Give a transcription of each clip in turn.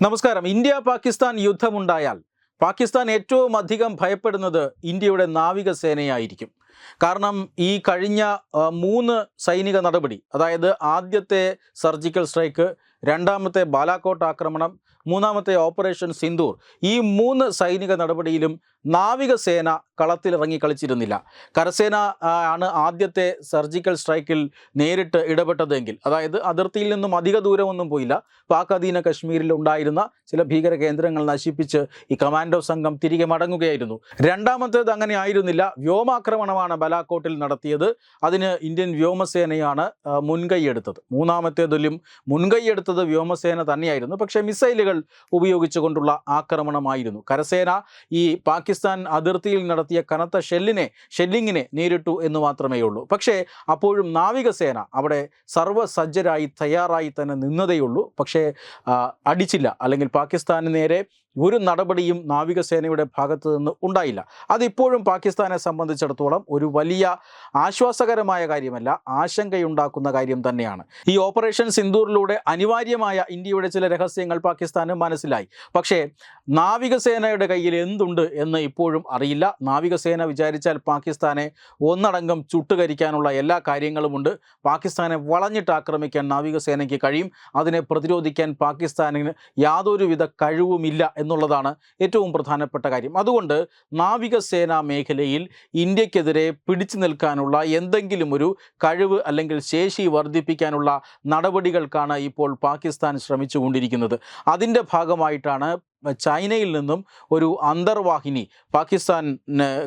നമസ്കാരം. ഇന്ത്യ പാകിസ്ഥാൻ യുദ്ധമുണ്ടായാൽ പാകിസ്ഥാൻ ഏറ്റവും അധികം ഭയപ്പെടുന്നത് ഇന്ത്യയുടെ നാവികസേനയായിരിക്കും. കാരണം ഈ കഴിഞ്ഞ 3 സൈനിക നടപടി, അതായത് ആദ്യത്തെ സർജിക്കൽ സ്ട്രൈക്ക്, രണ്ടാമത്തെ ബാലാക്കോട്ട് ആക്രമണം, മൂന്നാമത്തെ ഓപ്പറേഷൻ സിന്ദൂർ, ഈ 3 സൈനിക നടപടിയിലും നാവികസേന കളത്തിലിറങ്ങി കളിച്ചിരുന്നില്ല. കരസേന ആണ് ആദ്യത്തെ സർജിക്കൽ സ്ട്രൈക്കിൽ നേരിട്ട് ഇടപെട്ടതെങ്കിൽ, അതായത് അതിർത്തിയിൽ നിന്നും അധിക ദൂരമൊന്നും പോയില്ല, പാക് അധീന കശ്മീരിൽ ഉണ്ടായിരുന്ന ചില ഭീകര കേന്ദ്രങ്ങൾ നശിപ്പിച്ച് ഈ കമാൻഡോ സംഘം തിരികെ മടങ്ങുകയായിരുന്നു. രണ്ടാമത്തേത് അങ്ങനെ ആയിരുന്നില്ല. വ്യോമാക്രമണമാണ് ബാലാക്കോട്ടിൽ നടത്തിയത്. അതിന് ഇന്ത്യൻ വ്യോമസേനയാണ് മുൻകൈയെടുത്തത്. മൂന്നാമത്തേതിലും മുൻകൈയെടുത്തത് വ്യോമസേന തന്നെയായിരുന്നു. പക്ഷേ മിസൈലുകൾ ഉപയോഗിച്ചുകൊണ്ടുള്ള ആക്രമണമായിരുന്നു. കരസേന ഈ പാകിസ്ഥാൻ അതിർത്തിയിൽ നടത്തിയ കനത്ത ഷെല്ലിങ്ങിനെ നേരിട്ടു എന്ന് മാത്രമേ ഉള്ളൂ. പക്ഷേ അപ്പോഴും നാവികസേന അവിടെ സർവ്വസജ്ജരായി തയ്യാറായി തന്നെ നിന്നതേയുള്ളൂ. പക്ഷേ അടിച്ചില്ല, അല്ലെങ്കിൽ പാകിസ്ഥാന് നേരെ ഒരു നടപടിയും നാവികസേനയുടെ ഭാഗത്ത് നിന്ന് ഉണ്ടായില്ല. അതിപ്പോഴും പാകിസ്ഥാനെ സംബന്ധിച്ചിടത്തോളം ഒരു വലിയ ആശ്വാസകരമായ കാര്യമല്ല, ആശങ്കയുണ്ടാക്കുന്ന കാര്യം തന്നെയാണ്. ഈ ഓപ്പറേഷൻ സിന്ദൂറിലൂടെ അനിവാര്യമായ ഇന്ത്യയുടെ ചില രഹസ്യങ്ങൾ പാകിസ്ഥാന് മനസ്സിലായി. പക്ഷേ നാവികസേനയുടെ കയ്യിൽ എന്തുണ്ട് എന്ന് ഇപ്പോഴും അറിയില്ല. നാവികസേന വിചാരിച്ചാൽ പാകിസ്ഥാനെ ഒന്നടങ്കം ചുട്ടുകരിക്കാനുള്ള എല്ലാ കാര്യങ്ങളുമുണ്ട്. പാകിസ്ഥാനെ വളഞ്ഞിട്ട് ആക്രമിക്കാൻ നാവികസേനയ്ക്ക് കഴിയും. അതിനെ പ്രതിരോധിക്കാൻ പാകിസ്ഥാനിന് യാതൊരുവിധ കഴിവുമില്ല എന്നുള്ളതാണ് ഏറ്റവും പ്രധാനപ്പെട്ട കാര്യം. അതുകൊണ്ട് നാവികസേനാ മേഖലയിൽ ഇന്ത്യക്കെതിരെ പിടിച്ചു നിൽക്കാനുള്ള എന്തെങ്കിലും ഒരു കഴിവ് അല്ലെങ്കിൽ ശേഷി വർദ്ധിപ്പിക്കാനുള്ള നടപടികൾക്കാണ് ഇപ്പോൾ പാകിസ്ഥാൻ ശ്രമിച്ചുകൊണ്ടിരിക്കുന്നത്. അതിൻ്റെ ഭാഗമായിട്ടാണ് ചൈനയിൽ നിന്നും ഒരു അന്തർവാഹിനി പാകിസ്ഥാന്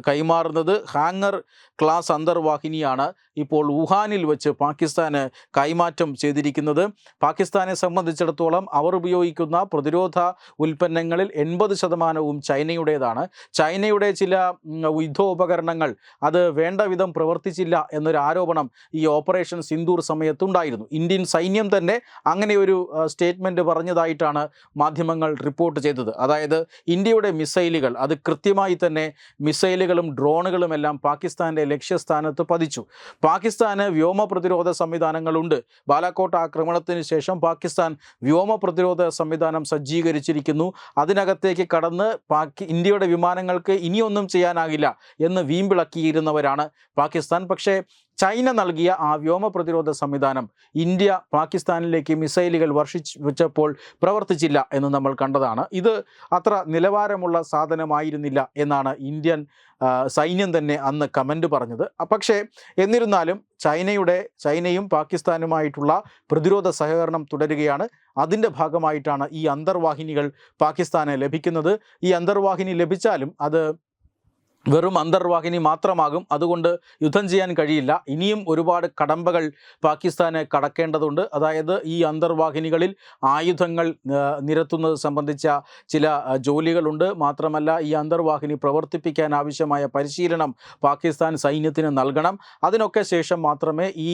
കൈമാറുന്നത്. ഹാങ്ങർ ക്ലാസ് അന്തർവാഹിനിയാണ് ഇപ്പോൾ വുഹാനിൽ വെച്ച് പാകിസ്ഥാന് കൈമാറ്റം ചെയ്തിരിക്കുന്നത്. പാകിസ്ഥാനെ സംബന്ധിച്ചിടത്തോളം അവർ ഉപയോഗിക്കുന്ന പ്രതിരോധ ഉൽപ്പന്നങ്ങളിൽ 80% ചൈനയുടേതാണ്. ചൈനയുടെ ചില യുദ്ധോപകരണങ്ങൾ അത് വേണ്ട വിധം പ്രവർത്തിച്ചില്ല എന്നൊരു ആരോപണം ഈ ഓപ്പറേഷൻ സിന്ദൂർ സമയത്തുണ്ടായിരുന്നു. ഇന്ത്യൻ സൈന്യം തന്നെ അങ്ങനെ ഒരു സ്റ്റേറ്റ്മെൻറ്റ് പറഞ്ഞതായിട്ടാണ് മാധ്യമങ്ങൾ റിപ്പോർട്ട് ചെയ്തത്. അതായത് ഇന്ത്യയുടെ മിസൈലുകൾ അത് കൃത്യമായി തന്നെ മിസൈലുകളും ഡ്രോണുകളും എല്ലാം പാകിസ്ഥാൻ്റെ ലക്ഷ്യസ്ഥാനത്ത് പതിച്ചു. പാകിസ്ഥാന് വ്യോമ പ്രതിരോധ സംവിധാനങ്ങളുണ്ട്. ബാലാക്കോട്ട് ആക്രമണത്തിന് ശേഷം പാകിസ്ഥാൻ വ്യോമ പ്രതിരോധ സംവിധാനം സജ്ജീകരിച്ചിരിക്കുന്നു. അതിനകത്തേക്ക് കടന്ന് ഇന്ത്യയുടെ വിമാനങ്ങൾക്ക് ഇനിയൊന്നും ചെയ്യാനാകില്ല എന്ന് വീമ്പിളക്കിയിരുന്നവരാണ് പാകിസ്ഥാൻ. പക്ഷേ ചൈന നൽകിയ ആ വ്യോമ പ്രതിരോധ സംവിധാനം ഇന്ത്യ പാകിസ്ഥാനിലേക്ക് മിസൈലുകൾ വർഷിച്ചപ്പോൾ പ്രവർത്തിച്ചില്ല എന്ന് നമ്മൾ കണ്ടതാണ്. ഇത് അത്ര നിലവാരമുള്ള സാധനമായിരുന്നില്ല എന്നാണ് ഇന്ത്യൻ സൈന്യം തന്നെ അന്ന് കമൻ്റ് പറഞ്ഞത്. പക്ഷേ എന്നിരുന്നാലും ചൈനയും പാകിസ്ഥാനുമായിട്ടുള്ള പ്രതിരോധ സഹകരണം തുടരുകയാണ്. അതിൻ്റെ ഭാഗമായിട്ടാണ് ഈ അന്തർവാഹിനികൾ പാകിസ്ഥാന് ലഭിക്കുന്നത്. ഈ അന്തർവാഹിനി ലഭിച്ചാലും അത് വെറും അന്തർവാഹിനി മാത്രമാകും. അതുകൊണ്ട് യുദ്ധം ചെയ്യാൻ കഴിയില്ല. ഇനിയും ഒരുപാട് കടമ്പകൾ പാകിസ്ഥാന് കടക്കേണ്ടതുണ്ട്. അതായത് ഈ അന്തർവാഹിനികളിൽ ആയുധങ്ങൾ നിരത്തുന്നത് സംബന്ധിച്ച ചില ജോലികളുണ്ട്. മാത്രമല്ല ഈ അന്തർവാഹിനി പ്രവർത്തിപ്പിക്കാൻ ആവശ്യമായ പരിശീലനം പാകിസ്ഥാൻ സൈന്യത്തിന് നൽകണം. അതിനൊക്കെ ശേഷം മാത്രമേ ഈ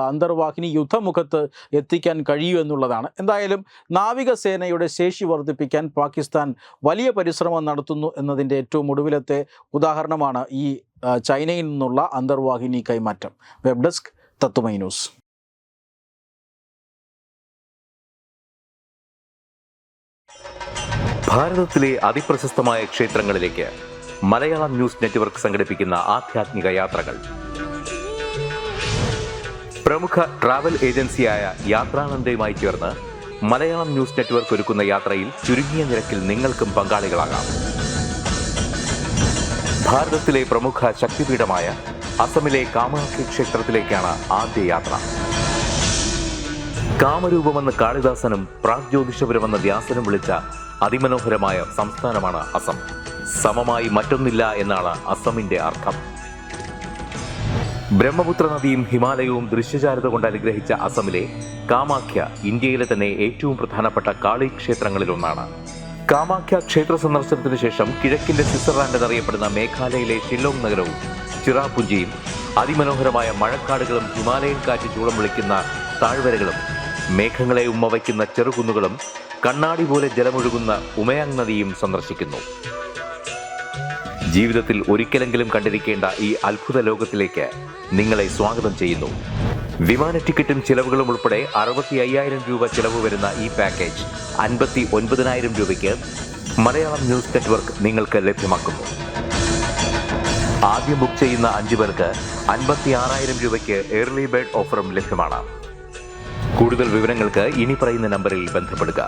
അന്തർവാഹിനി യുദ്ധമുഖത്ത് എത്തിക്കാൻ കഴിയൂ എന്നുള്ളതാണ്. എന്തായാലും നാവികസേനയുടെ ശേഷി വർദ്ധിപ്പിക്കാൻ പാകിസ്ഥാൻ വലിയ പരിശ്രമം നടത്തുന്നു എന്നതിൻ്റെ ഏറ്റവും ഒടുവിലത്തെ ഉദാഹരണമാണ് ഈ ചൈനയിൽ നിന്നുള്ള അന്തർവാഹിനി കൈമാറ്റം. വെബ് ഡെസ്ക് തത്തുമൈ ന്യൂസ്. ഭാരതത്തിലെ അതിപ്രശസ്തമായ ക്ഷേത്രങ്ങളിലേക്ക് മലയാളം ന്യൂസ് നെറ്റ്വർക്ക് സംഘടിപ്പിക്കുന്ന ആധ്യാത്മിക യാത്രകൾ. പ്രമുഖ ട്രാവൽ ഏജൻസിയായ യാത്രാനന്ദയുമായി ചേർന്ന് മലയാളം ന്യൂസ് നെറ്റ്വർക്ക് ഒരുക്കുന്ന യാത്രയിൽ ചുരുങ്ങിയ നിരക്കിൽ നിങ്ങൾക്കും പങ്കാളികളാകാം. ഭാരതത്തിലെ പ്രമുഖ ശക്തിപീഠമായ അസമിലെ കാമാഖ്യ ക്ഷേത്രത്തിലേക്കാണ് ആദ്യ യാത്ര. കാമരൂപമെന്ന് കാളിദാസനും പ്രാഗ്ജ്യോതിഷപുരമെന്ന് വ്യാസനും വിളിച്ച അതിമനോഹരമായ സംസ്ഥാനമാണ് അസം. സമമായി മറ്റൊന്നില്ല എന്നാണ് അസമിന്റെ അർത്ഥം. ബ്രഹ്മപുത്ര നദിയും ഹിമാലയവും ദൃശ്യചാരുത കൊണ്ട് അനുഗ്രഹിച്ച അസമിലെ കാമാഖ്യ ഇന്ത്യയിലെ തന്നെ ഏറ്റവും പ്രധാനപ്പെട്ട കാളി ക്ഷേത്രങ്ങളിലൊന്നാണ്. കാമാഖ്യ ക്ഷേത്ര സന്ദർശനത്തിന് ശേഷം കിഴക്കിന്റെ സ്വിറ്റ്സർലാൻഡ് എന്നറിയപ്പെടുന്ന മേഘാലയയിലെ ഷില്ലോങ് നഗരവും ചിറാപുഞ്ചിയും അതിമനോഹരമായ മഴക്കാടുകളും ഹിമാലയൻ കാറ്റ് ചൂളം വിളിക്കുന്ന താഴ്വരകളും മേഘങ്ങളെ ഉമ്മവയ്ക്കുന്ന ചെറുകുന്നുകളും കണ്ണാടി പോലെ ജലമൊഴുകുന്ന ഉമയാങ് നദിയും സന്ദർശിക്കുന്നു. ജീവിതത്തിൽ ഒരിക്കലെങ്കിലും കണ്ടിരിക്കേണ്ട ഈ അത്ഭുത ലോകത്തിലേക്ക് നിങ്ങളെ സ്വാഗതം ചെയ്യുന്നു വിമാന ടിക്കറ്റും ചിലവുകളും ഉൾപ്പെടെ 65,000 രൂപ ചിലവ് വരുന്ന ഈ പാക്കേജ് 59,000 രൂപയ്ക്ക് മലയാളം ന്യൂസ് നെറ്റ്വർക്ക് നിങ്ങൾക്ക് ലഭ്യമാക്കുന്നു. ആദ്യം ബുക്ക് ചെയ്യുന്ന 5 പേർക്ക് 56,000 രൂപയ്ക്ക് ഏർലി ബേർഡ് ഓഫറും ലഭ്യമാണ്. കൂടുതൽ വിവരങ്ങൾക്ക് ഇനി പറയുന്ന നമ്പറിൽ ബന്ധപ്പെടുക.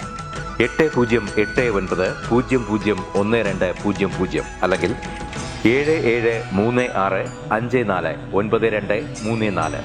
8089001200 അല്ലെങ്കിൽ 7736549234.